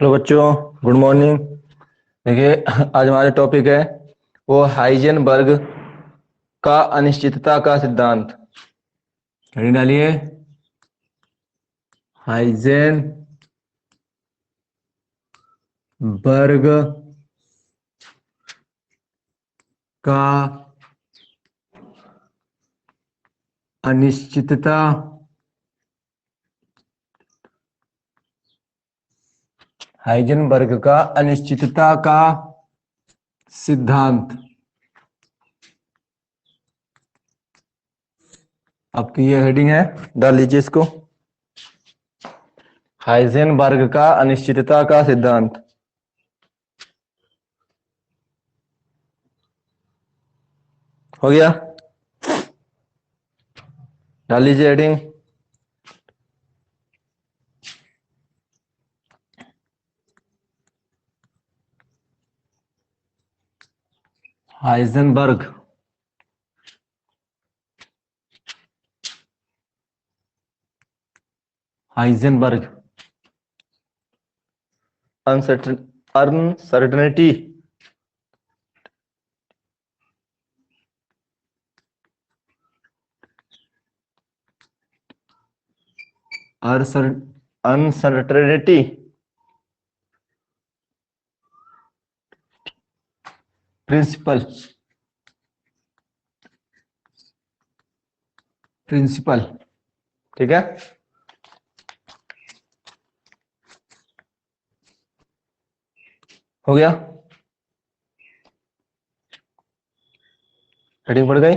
Hello बच्चों, good morning. देखिए, आज हमारा टॉपिक है वो हाइजेनबर्ग का अनिश्चितता का सिद्धांत। हेडिंग डालिए, हाइजेनबर्ग का अनिश्चितता हाइजेनबर्ग का अनिश्चितता का सिद्धांत। आपकी ये हेडिंग है, डाल लीजिए इसको। हाइजेनबर्ग का अनिश्चितता का सिद्धांत। हो गया? डाल लीजिए heading. Heisenberg Heisenberg uncertainty uncertainty principle ठीक है। हो गया? हेडिंग पड़ गई?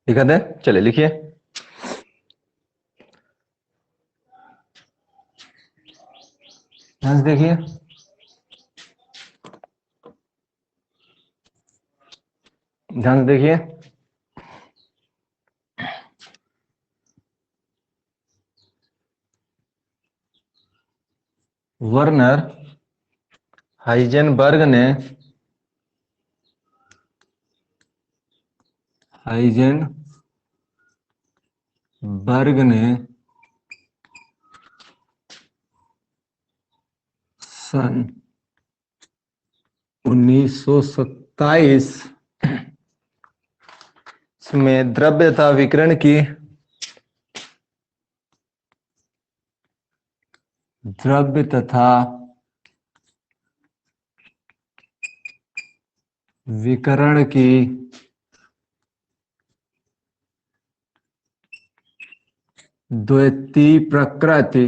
लिखा दे, चले लिखिए। ध्यान से देखिए, ध्यान से देखिए। वर्नर हाइजेनबर्ग ने सन 1927 में द्रव्य तथा विकिरण की द्रव्य तथा विकिरण की द्वितीय प्रकृति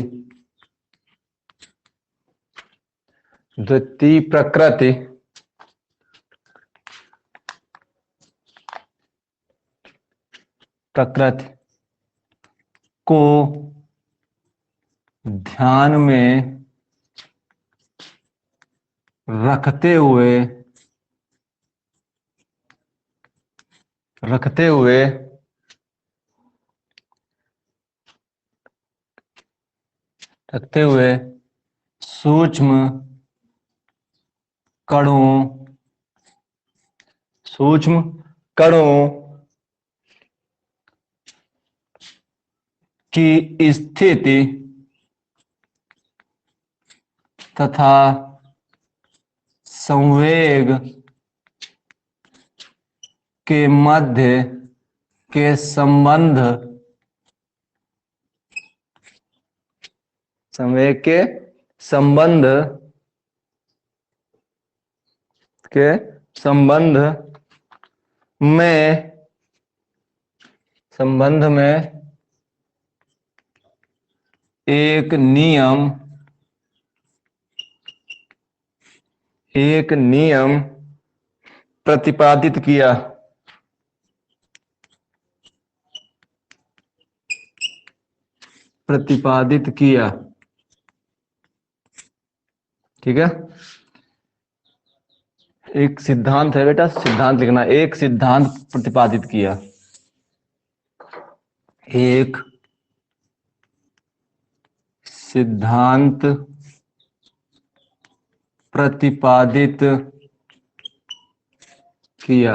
को ध्यान में रखते हुए सूक्ष्म कणों की स्थिति तथा संवेग के मध्य के संबंध में एक नियम प्रतिपादित किया। ठीक है, एक सिद्धांत है बेटा, सिद्धांत लिखना। एक सिद्धांत प्रतिपादित किया, एक सिद्धांत प्रतिपादित किया।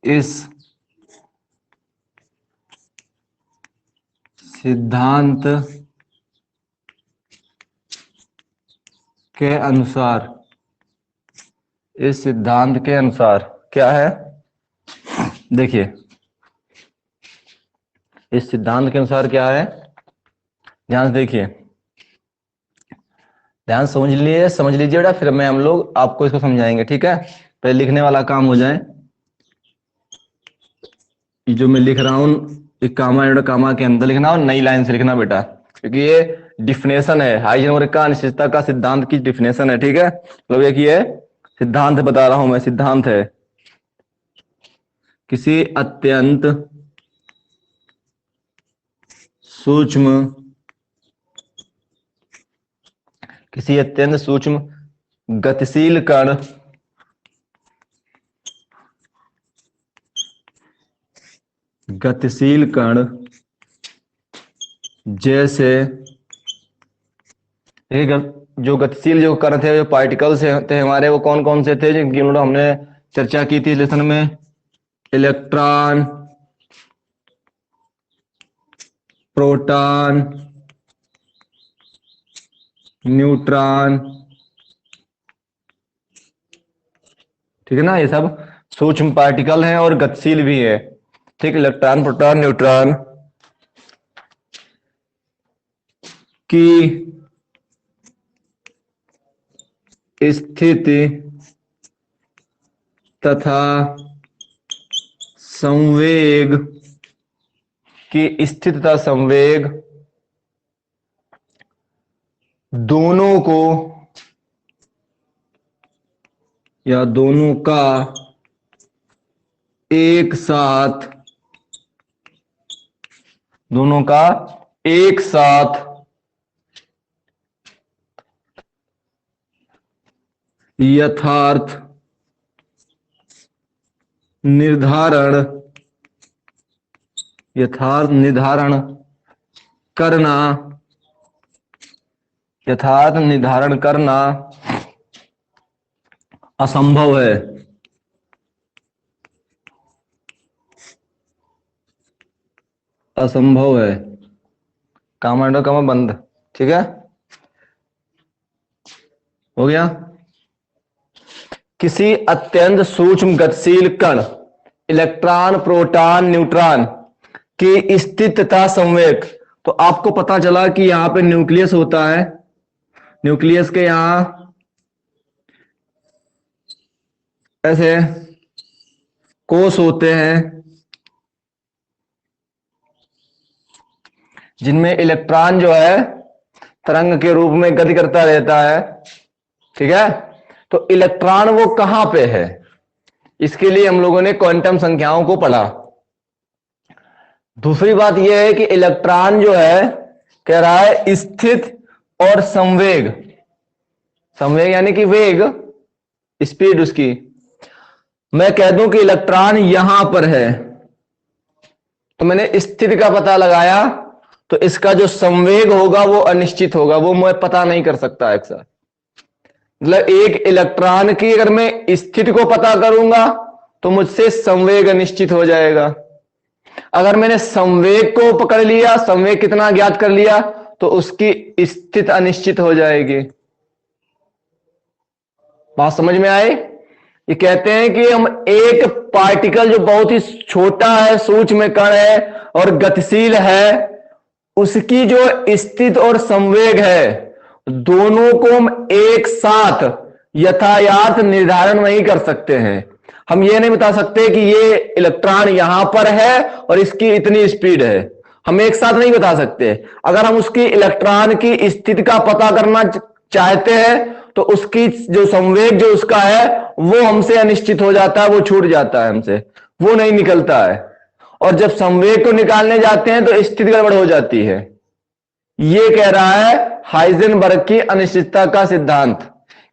इस सिद्धांत के अनुसार, इस सिद्धांत के अनुसार क्या है, देखिए इस सिद्धांत के अनुसार क्या है, ध्यान से देखिए, ध्यान समझ लीजिए बेटा, फिर मैं हम लोग आपको इसको समझाएंगे, ठीक है। पहले लिखने वाला काम हो जाए। ये जो मैं लिख रहा हूं, एक कामा के अंदर लिखना और नई लाइन से लिखना बेटा, क्योंकि ये डिफिनेशन है, हाइजेनबर्ग का अनिश्चितता का सिद्धांत की डिफिनेशन है, ठीक है। मतलब एक ये सिद्धांत बता रहा हूं मैं, सिद्धांत है किसी अत्यंत सूक्ष्म गतिशील कण जैसे, जो गतिशील जो कण थे, जो पार्टिकल्स थे हमारे, वो कौन कौन से थे जिनकी हमने चर्चा की थी लेसन में, इलेक्ट्रॉन, प्रोटॉन, न्यूट्रॉन, ठीक है ना। ये सब सूक्ष्म पार्टिकल हैं और गतिशील भी है, ठीक। इलेक्ट्रॉन, प्रोटॉन, न्यूट्रॉन की स्थिति तथा संवेग दोनों को या दोनों का एक साथ यथार्थ निर्धारण करना असंभव है। कामा बंद, ठीक है, हो गया। किसी अत्यंत सूक्ष्म गतिशील कण, इलेक्ट्रॉन, प्रोटॉन, न्यूट्रॉन की स्थिति तथा संवेग, तो आपको पता चला कि यहां पे न्यूक्लियस होता है, न्यूक्लियस के यहां ऐसे कोष होते हैं जिनमें इलेक्ट्रॉन जो है तरंग के रूप में गति करता रहता है, ठीक है। तो इलेक्ट्रॉन वो कहां पे है, इसके लिए हम लोगों ने क्वांटम संख्याओं को पढ़ा। दूसरी बात यह है कि इलेक्ट्रॉन जो है कह रहा है स्थित और संवेग यानी कि वेग, स्पीड उसकी, मैं कह दूं कि इलेक्ट्रॉन यहां पर है, तो मैंने स्थिति का पता लगाया, तो इसका जो संवेग होगा वो अनिश्चित होगा, वो मैं पता नहीं कर सकता एक साथ। मतलब एक इलेक्ट्रॉन की अगर मैं स्थिति को पता करूंगा तो मुझसे संवेग अनिश्चित हो जाएगा। अगर मैंने संवेग को पकड़ लिया, संवेग कितना ज्ञात कर लिया, तो उसकी स्थिति अनिश्चित हो जाएगी। बात समझ में आई? ये कहते हैं कि हम एक पार्टिकल जो बहुत ही छोटा है, सूक्ष्म कण है और गतिशील है, उसकी जो स्थिति और संवेग है, दोनों को हम एक साथ यथार्थ निर्धारण नहीं कर सकते हैं। हम ये नहीं बता सकते कि ये इलेक्ट्रॉन यहां पर है और इसकी इतनी स्पीड है, हम एक साथ नहीं बता सकते। अगर हम उसकी इलेक्ट्रॉन की स्थिति का पता करना चाहते हैं तो उसकी जो संवेग जो उसका है वो हमसे अनिश्चित हो जाता है, वो छूट जाता है हमसे, वो नहीं निकलता है। और जब संवेग को निकालने जाते हैं तो स्थिति गड़बड़ हो जाती है। ये कह रहा है हाइजेनबर्ग की अनिश्चितता का सिद्धांत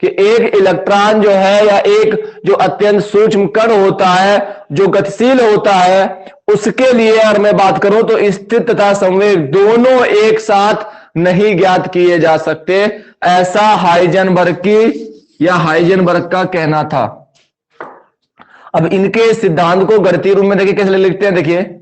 कि एक इलेक्ट्रॉन जो है या एक जो अत्यंत सूक्ष्म कण होता है जो गतिशील होता है, उसके लिए अगर मैं बात करूं तो स्थिति तथा संवेग दोनों एक साथ नहीं ज्ञात किए जा सकते, ऐसा हाइजेनबर्ग का कहना था। अब इनके सिद्धांत को गणितीय रूप में देखिए कैसे लिखते हैं, देखिए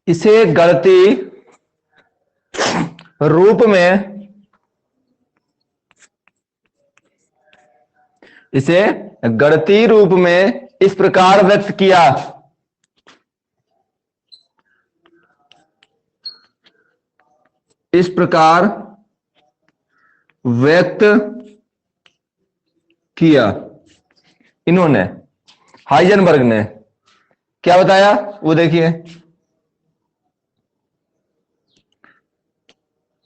इसे गणितीय रूप में, इसे गणितीय रूप में इस प्रकार व्यक्त किया, इस प्रकार व्यक्त किया इन्होंने, हाइजेनबर्ग ने क्या बताया वो देखिए,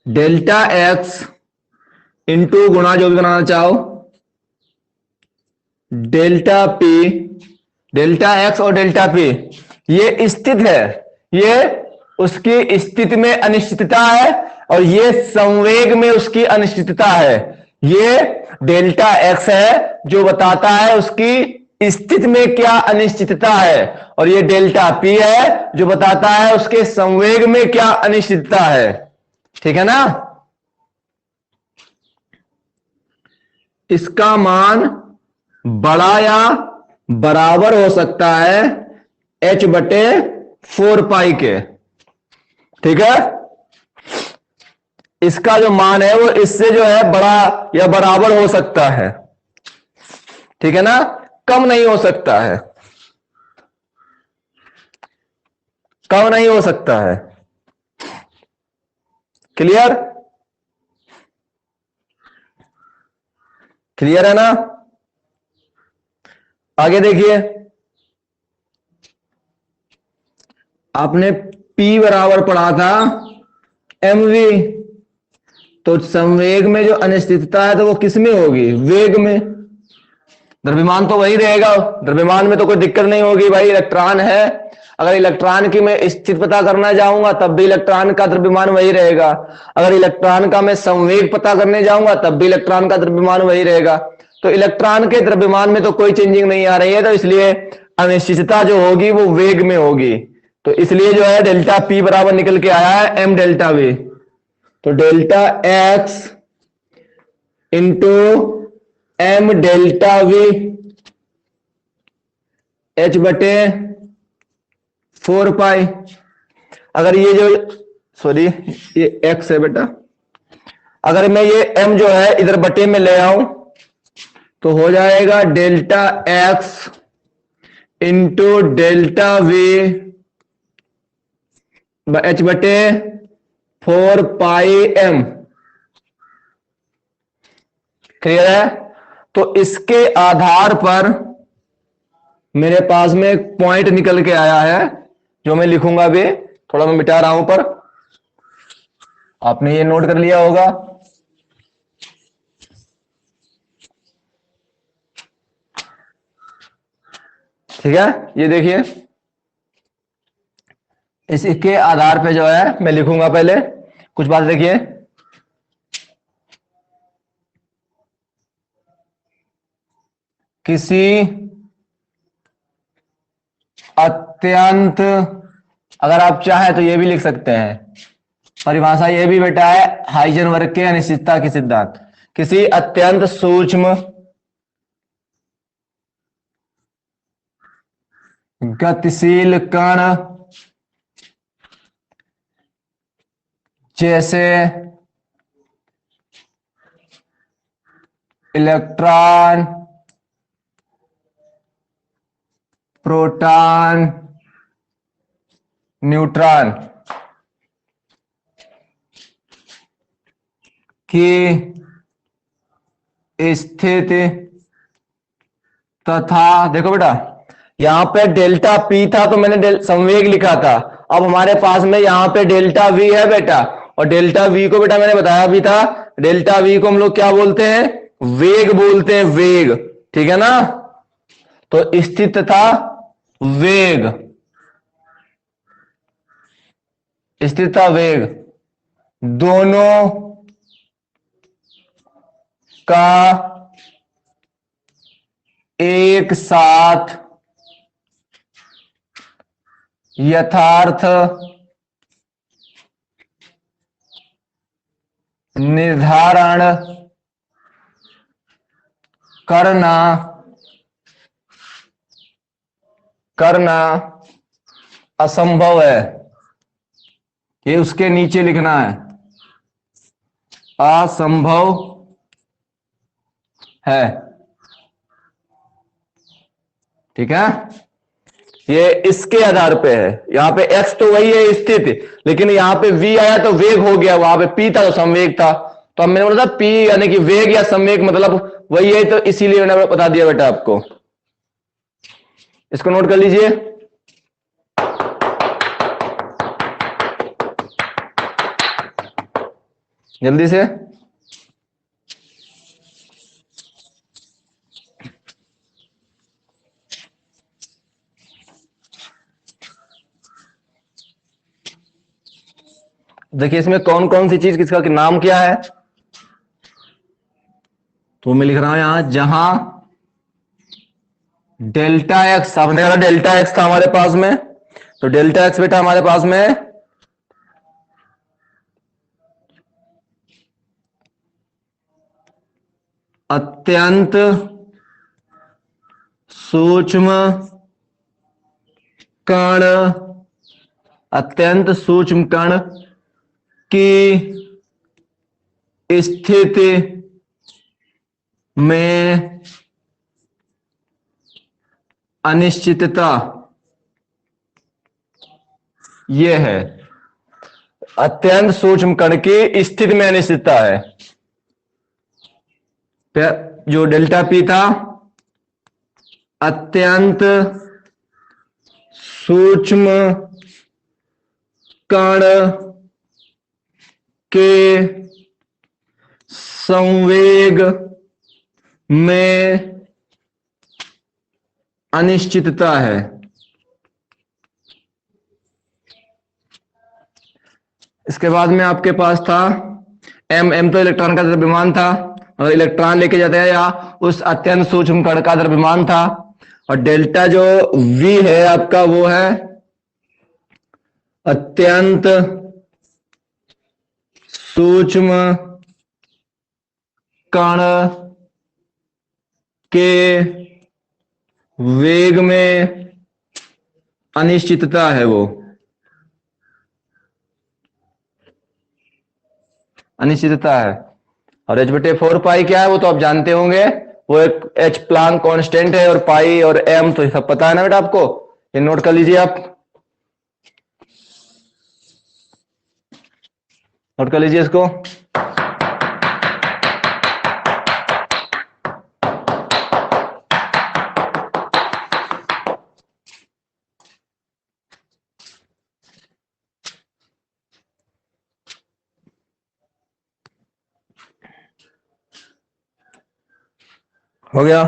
डेल्टा एक्स इंटू गुणा जो भी बनाना चाहो, डेल्टा पी, डेल्टा एक्स और डेल्टा पी ये स्थित है, ये उसकी स्थिति में अनिश्चितता है और ये संवेग में उसकी अनिश्चितता है। ये डेल्टा एक्स है जो बताता है उसकी स्थिति में क्या अनिश्चितता है, और ये डेल्टा पी है जो बताता है उसके संवेग में क्या अनिश्चितता है। ठीक है ना। इसका मान बड़ा या बराबर हो सकता है h/4 के। ठीक है, इसका जो मान है वो इससे जो है बड़ा या बराबर हो सकता है। ठीक है ना, कम नहीं हो सकता है, कम नहीं हो सकता है। क्लियर, क्लियर है ना। आगे देखिए, आपने P बराबर पढ़ा था mv, तो संवेग में जो अनिश्चितता है तो वो किस में होगी, वेग में। द्रव्यमान तो वही रहेगा, द्रव्यमान में तो कोई दिक्कत नहीं होगी भाई, इलेक्ट्रॉन है। अगर इलेक्ट्रॉन की मैं स्थिति पता करना जाऊंगा तब भी इलेक्ट्रॉन का द्रव्यमान वही रहेगा, अगर इलेक्ट्रॉन का मैं संवेग पता करने जाऊंगा तब भी इलेक्ट्रॉन का द्रव्यमान वही रहेगा। तो इलेक्ट्रॉन के द्रव्यमान में तो कोई चेंजिंग नहीं आ रही है, तो इसलिए अनिश्चितता जो होगी वो वेग में होगी। तो इसलिए जो है डेल्टा पी बराबर निकल के आया है एम डेल्टा वी। तो delta X into M delta V h/4 अगर ये जो, सॉरी ये x है बेटा, अगर मैं ये m जो है इधर बटे में ले आऊं तो हो जाएगा delta x into delta V h/4 clear है। तो इसके आधार पर मेरे पास में एक पॉइंट निकल के आया है जो मैं लिखूंगा अभी, थोड़ा मैं मिटा रहा हूं पर आपने ये नोट कर लिया होगा। ठीक है, ये देखिए इसके आधार पे जो है मैं लिखूंगा पहले कुछ बात। देखिए किसी अत्यंत, अगर आप चाहें तो ये भी लिख सकते हैं, परिभाषा ये भी बेटा है हाइजेनबर्ग के अनिश्चितता की सिद्धांत। किसी अत्यंत सूक्ष्म गतिशील कण जैसे इलेक्ट्रॉन, प्रोटॉन, न्यूट्रॉन की स्थिति तथा, देखो बेटा यहां पे डेल्टा पी था तो मैंने संवेग लिखा था, अब हमारे पास में यहां पे डेल्टा वी है बेटा, और डेल्टा वी को बेटा मैंने बताया भी था, डेल्टा वी को हम लोग क्या बोलते हैं, वेग बोलते हैं, वेग। ठीक है ना, तो स्थिति तथा वेग, स्थिति तथा वेग दोनों का एक साथ यथार्थ निर्धारण करना करना असंभव है। ये उसके नीचे लिखना है, असंभव है। ठीक है, ये इसके आधार पे है। यहां पे x तो वही है स्थिति, लेकिन यहां पे v आया तो वेग हो गया, वहां पे p था तो संवेग था। तो अब मैंने बोला था p यानी कि वेग या संवेग मतलब वही है, तो इसीलिए मैंने बता दिया बेटा आपको। इसको नोट कर लीजिए। जल्दी से। देखिए इसमें कौन कौन सी चीज किसका नाम क्या है, तो मैं लिख रहा हूं यहां, जहां डेल्टा एक्स, आपने कहा डेल्टा एक्स था हमारे पास में, तो डेल्टा एक्स बेटा हमारे पास में अत्यंत सूक्ष्म कण, अत्यंत सूक्ष्म कण की स्थिति में अनिश्चितता, यह है अत्यंत सूक्ष्म कण की स्थिति में अनिश्चितता है। जो डेल्टा पी था अत्यंत सूक्ष्म कण के संवेग में अनिश्चितता है। इसके बाद में आपके पास था एम तो इलेक्ट्रॉन का द्रव्यमान था, और इलेक्ट्रॉन लेके जाते हैं या उस अत्यंत सूक्ष्म कण का द्रव्यमान था। और डेल्टा जो वी है आपका वो है अत्यंत सूक्ष्म कण के वेग में अनिश्चितता है, वो अनिश्चितता है। और एच बटे 4 पाई क्या है वो तो आप जानते होंगे, वो एक एच प्लांक कांस्टेंट है, और पाई और एम तो सब पता है ना बेटा आपको, ये नोट कर लीजिए आप, नोट कर लीजिए इसको। हो गया।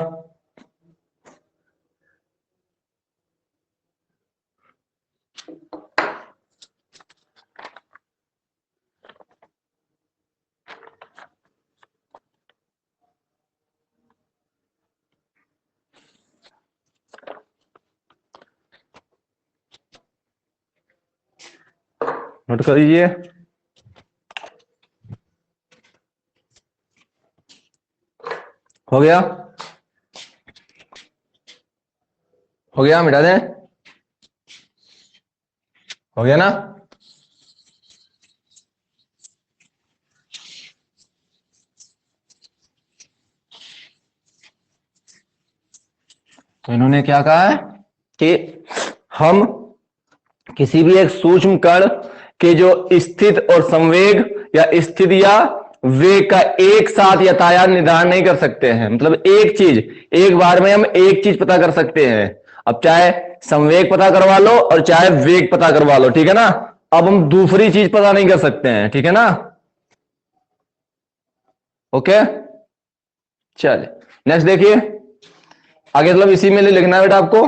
नोट कर लीजिए। हो गया, हो गया, मिटा दें, हो गया ना। तो इन्होंने क्या कहा है कि हम किसी भी एक सूक्ष्म कण के जो स्थित और संवेग या स्थिति या वेग का एक साथ यातायात निर्धारण नहीं कर सकते हैं। मतलब एक चीज एक बार में हम एक चीज पता कर सकते हैं। अब चाहे संवेग पता करवा लो और चाहे वेग पता करवा लो, ठीक है ना। अब हम दूसरी चीज पता नहीं कर सकते हैं, ठीक है ना। ओके, चलिए नेक्स्ट देखिए आगे, मतलब इसी में लिखना है बेटा आपको,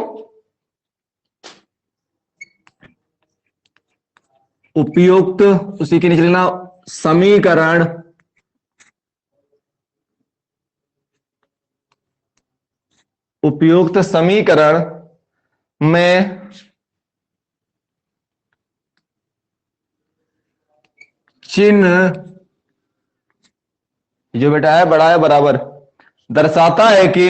उपयुक्त, उसी के नीचे लिखना समीकरण, उपयुक्त समीकरण में चिन्ह जो बेटा है बड़ा है बराबर, दर्शाता है कि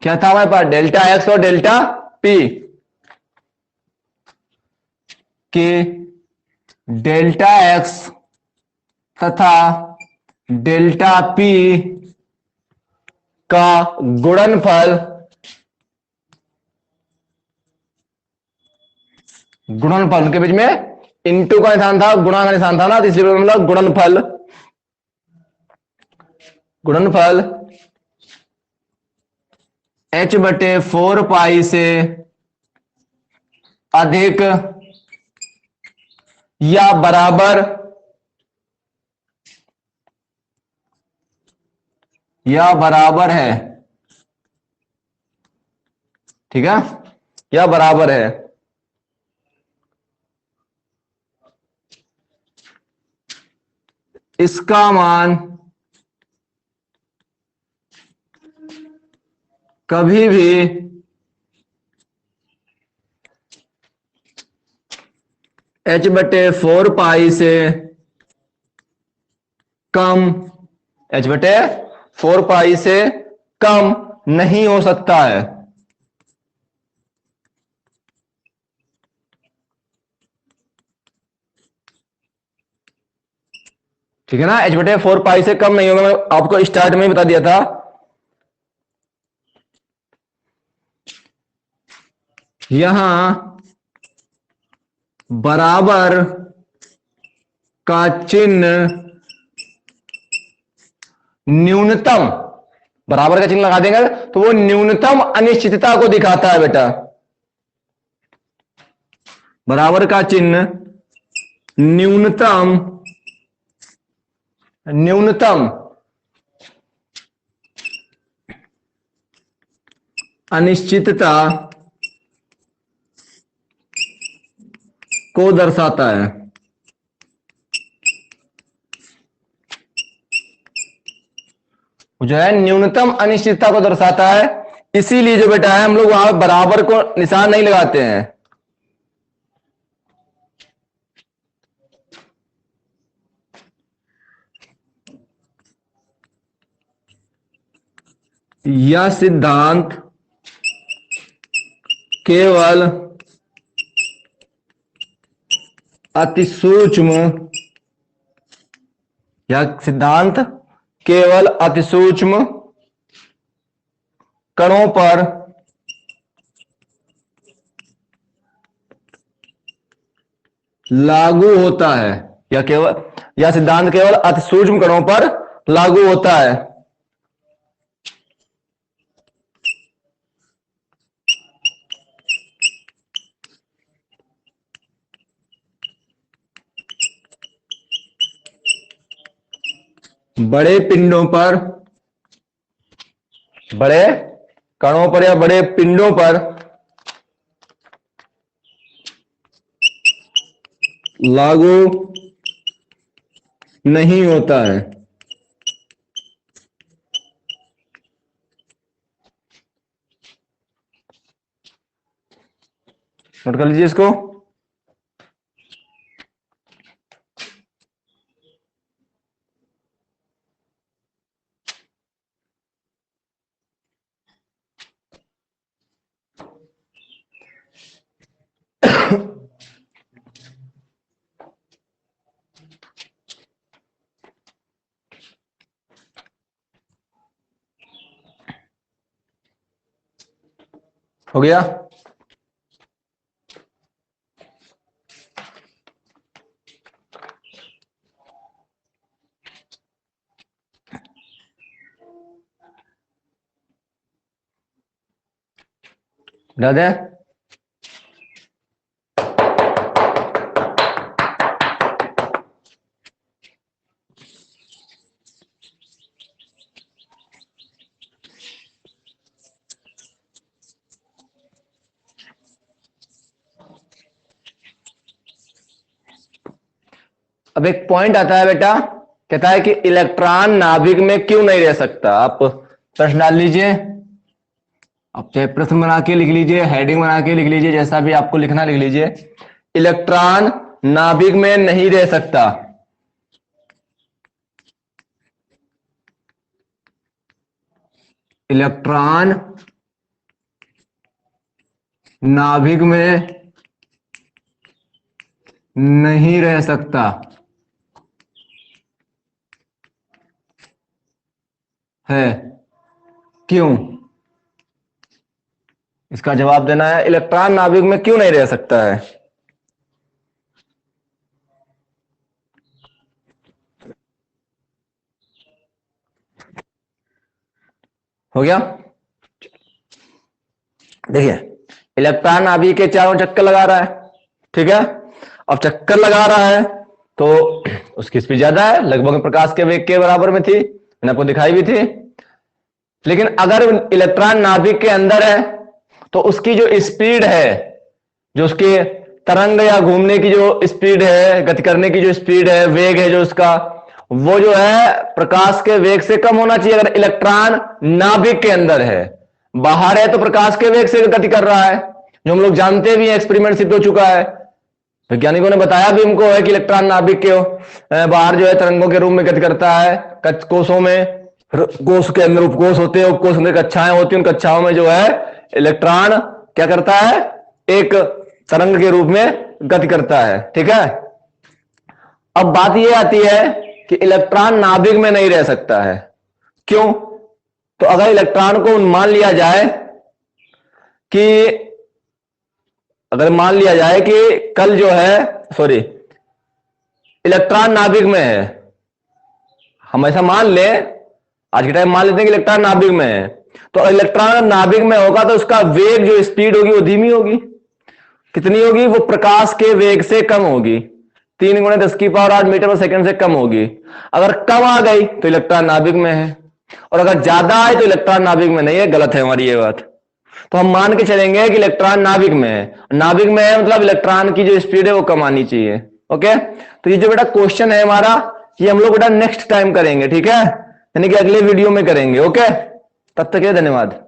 क्या था हमारे पास, डेल्टा एक्स और डेल्टा पी, कि डेल्टा एक्स तथा डेल्टा पी का गुणनफल उनके बीच में इनटू का निशान था, गुणा का निशान था ना, तो इसलिए मतलब गुणनफल h/4 से अधिक या बराबर है, ठीक है, या बराबर है इसका मान कभी भी h/4 से कम, h/4 से कम नहीं हो सकता है। ठीक है ना, h/4 से कम नहीं होगा, मैं आपको स्टार्ट में ही बता दिया था। यहां बराबर का चिन्ह न्यूनतम, बराबर का चिन्ह लगा देंगे तो वो न्यूनतम अनिश्चितता को दिखाता है बेटा। बराबर का चिन्ह न्यूनतम अनिश्चितता को दर्शाता है। जो है न्यूनतम अनिश्चितता को दर्शाता है, इसीलिए जो बेटा है हम लोग वहां बराबर को निशान नहीं लगाते हैं। यह सिद्धांत केवल अतिसूक्ष्म, कणों पर लागू होता है, यह सिद्धांत केवल अतिसूक्ष्म कणों पर लागू होता है। बड़े कणों पर या बड़े पिंडों पर लागू नहीं होता है। नोट कर लीजिए इसको। हो गया। याद है? अब एक पॉइंट आता है बेटा, कहता है कि इलेक्ट्रॉन नाभिक में क्यों नहीं रह सकता। आप प्रश्न डाल लीजिए। अब चाहे प्रश्न बना के लिख लीजिए, हेडिंग बना के लिख लीजिए, जैसा भी आपको लिखना लिख लीजिए। इलेक्ट्रॉन नाभिक में नहीं रह सकता। इलेक्ट्रॉन नाभिक में नहीं रह सकता है। क्यों? इसका जवाब देना है। इलेक्ट्रॉन नाभिक में क्यों नहीं रह सकता है? हो गया? देखिए, इलेक्ट्रॉन नाभिक के चारों चक्कर लगा रहा है, ठीक है। अब चक्कर लगा रहा है तो उसकी स्पीड ज्यादा है, लगभग प्रकाश के वेग के बराबर में थी, मैंने आपको दिखाई भी थी। लेकिन अगर इलेक्ट्रॉन नाभिक के अंदर है तो उसकी जो स्पीड है, जो उसके तरंग या घूमने की जो स्पीड है, गति करने की जो स्पीड है, वेग है जो उसका, वो जो है प्रकाश के वेग से कम होना चाहिए। अगर इलेक्ट्रॉन नाभिक के अंदर है, बाहर है तो प्रकाश के वेग से गति कर रहा है, जो हम लोग जानते भी हैं, एक्सपेरिमेंट सिद्ध हो चुका है, वैज्ञानिकों ने बताया भी हमको है कि इलेक्ट्रॉन नाभिक के बाहर जो है तरंगों के रूप में गति करता है। कोषों में, कोष के अंदर उपकोष होते हैं, उपकोष अंदर कक्षाएं होती हैं, उन कक्षाओं में जो है इलेक्ट्रॉन क्या करता है, एक तरंग के रूप में गति करता है, ठीक है। अब बात यह आती है कि इलेक्ट्रॉन नाभिक में नहीं रह सकता है। क्यों? तो अगर इलेक्ट्रॉन को मान लिया जाए कि कल जो है, सॉरी, इलेक्ट्रॉन नाभिक में है, हम ऐसा मान लें, आज के टाइम मान लेते हैं कि इलेक्ट्रॉन नाभिक में है, तो इलेक्ट्रॉन नाभिक में होगा तो उसका वेग, जो स्पीड होगी, वो धीमी होगी। कितनी होगी? वो प्रकाश के वेग से कम होगी, 3 × 10⁸ मीटर पर सेकंड से कम होगी। अगर कम आ गई तो इलेक्ट्रॉन नाभिक में है, और अगर ज्यादा आए तो इलेक्ट्रॉन नाभिक में नहीं है। गलत है हमारी ये बात। तो हम मान के चलेंगे कि इलेक्ट्रॉन नाभिक में है। नाभिक में है मतलब इलेक्ट्रॉन की जो स्पीड है वो कम आनी चाहिए। ओके, तो ये जो बेटा क्वेश्चन है हमारा, ये हम लोग बेटा नेक्स्ट टाइम करेंगे, ठीक है, यानी कि अगले वीडियो में करेंगे। ओके, तब तक के लिए धन्यवाद।